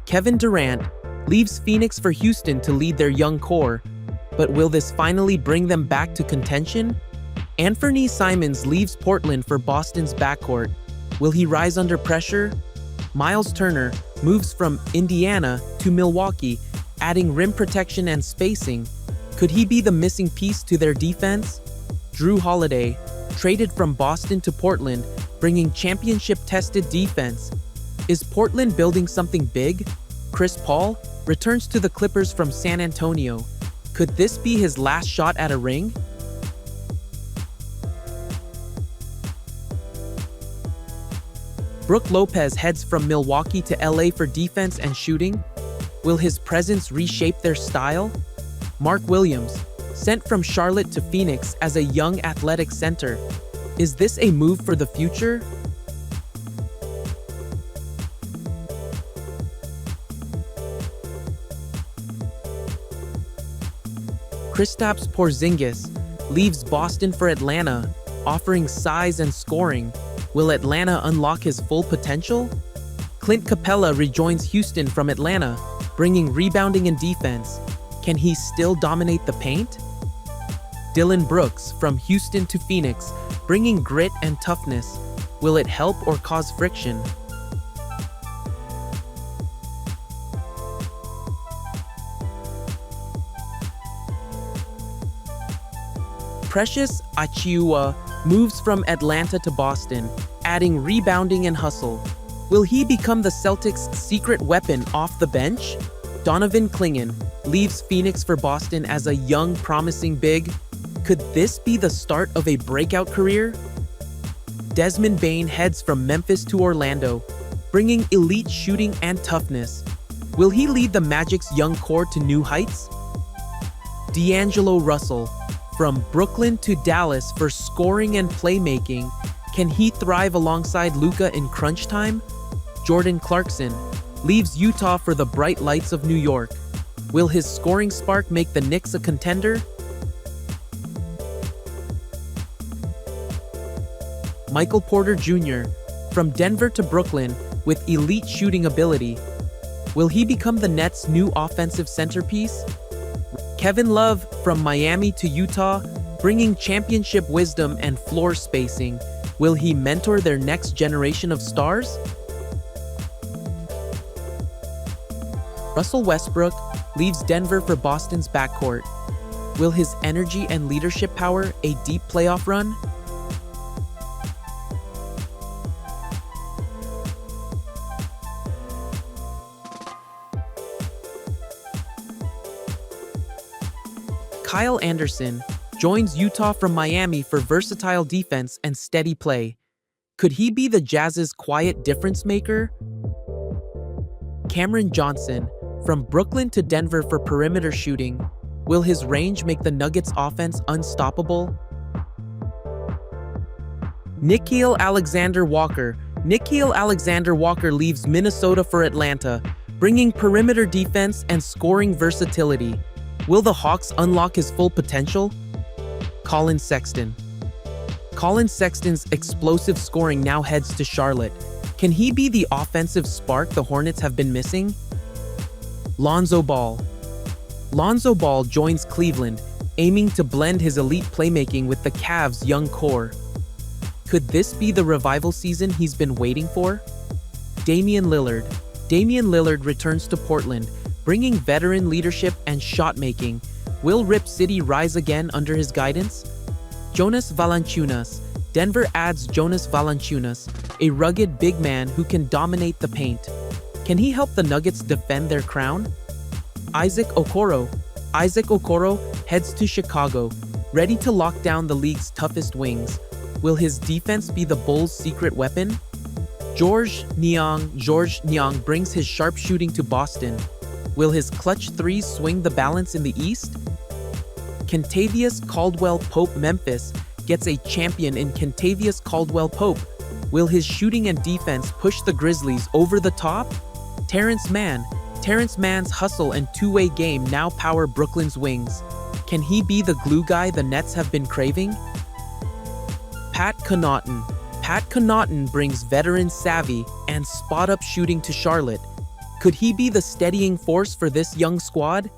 Kevin Durant leaves Phoenix for Houston to lead their young core, but will this finally bring them back to contention? Anthony Simons leaves Portland for Boston's backcourt. Will he rise under pressure? Miles Turner moves from Indiana to Milwaukee, adding rim protection and spacing. Could he be the missing piece to their defense? Drew Holiday traded from Boston to Portland, bringing championship-tested defense. Is Portland building something big? Chris Paul returns to the Clippers from San Antonio. Could this be his last shot at a ring? Brook Lopez heads from Milwaukee to LA for defense and shooting. Will his presence reshape their style? Mark Williams, sent from Charlotte to Phoenix as a young athletic center. Is this a move for the future? Kristaps Porzingis leaves Boston for Atlanta, offering size and scoring. Will Atlanta unlock his full potential? Clint Capella rejoins Houston from Atlanta, bringing rebounding and defense. Can he still dominate the paint? Dylan Brooks from Houston to Phoenix, bringing grit and toughness. Will it help or cause friction? Precious Achiuwa moves from Atlanta to Boston, adding rebounding and hustle. Will he become the Celtics' secret weapon off the bench? Donovan Clingan leaves Phoenix for Boston as a young, promising big. Could this be the start of a breakout career? Desmond Bane heads from Memphis to Orlando, bringing elite shooting and toughness. Will he lead the Magic's young core to new heights? D'Angelo Russell from Brooklyn to Dallas for scoring and playmaking. Can he thrive alongside Luka in crunch time? Jordan Clarkson leaves Utah for the bright lights of New York. Will his scoring spark make the Knicks a contender? Michael Porter Jr. from Denver to Brooklyn with elite shooting ability. Will he become the Nets' new offensive centerpiece? Kevin Love from Miami to Utah, bringing championship wisdom and floor spacing. Will he mentor their next generation of stars? Russell Westbrook leaves Denver for Boston's backcourt. Will his energy and leadership power a deep playoff run? Kyle Anderson joins Utah from Miami for versatile defense and steady play. Could he be the Jazz's quiet difference maker? Cameron Johnson from Brooklyn to Denver for perimeter shooting. Will his range make the Nuggets' offense unstoppable? Nickeil Alexander-Walker leaves Minnesota for Atlanta, bringing perimeter defense and scoring versatility. Will the Hawks unlock his full potential? Colin Sexton's explosive scoring now heads to Charlotte. Can he be the offensive spark the Hornets have been missing? Lonzo Ball joins Cleveland, aiming to blend his elite playmaking with the Cavs' young core. Could this be the revival season he's been waiting for? Damian Lillard returns to Portland, bringing veteran leadership and shot-making. Will Rip City rise again under his guidance? Jonas Valanciunas. Denver adds Jonas Valanciunas, a rugged big man who can dominate the paint. Can he help the Nuggets defend their crown? Isaac Okoro heads to Chicago, ready to lock down the league's toughest wings. Will his defense be the Bulls' secret weapon? Georges Niang brings his sharp shooting to Boston. Will his clutch threes swing the balance in the East? Kentavious Caldwell-Pope Memphis gets a champion in Kentavious Caldwell-Pope. Will his shooting and defense push the Grizzlies over the top? Terrence Mann's hustle and two-way game now power Brooklyn's wings. Can he be the glue guy the Nets have been craving? Pat Connaughton brings veteran savvy and spot-up shooting to Charlotte. Could he be the steadying force for this young squad?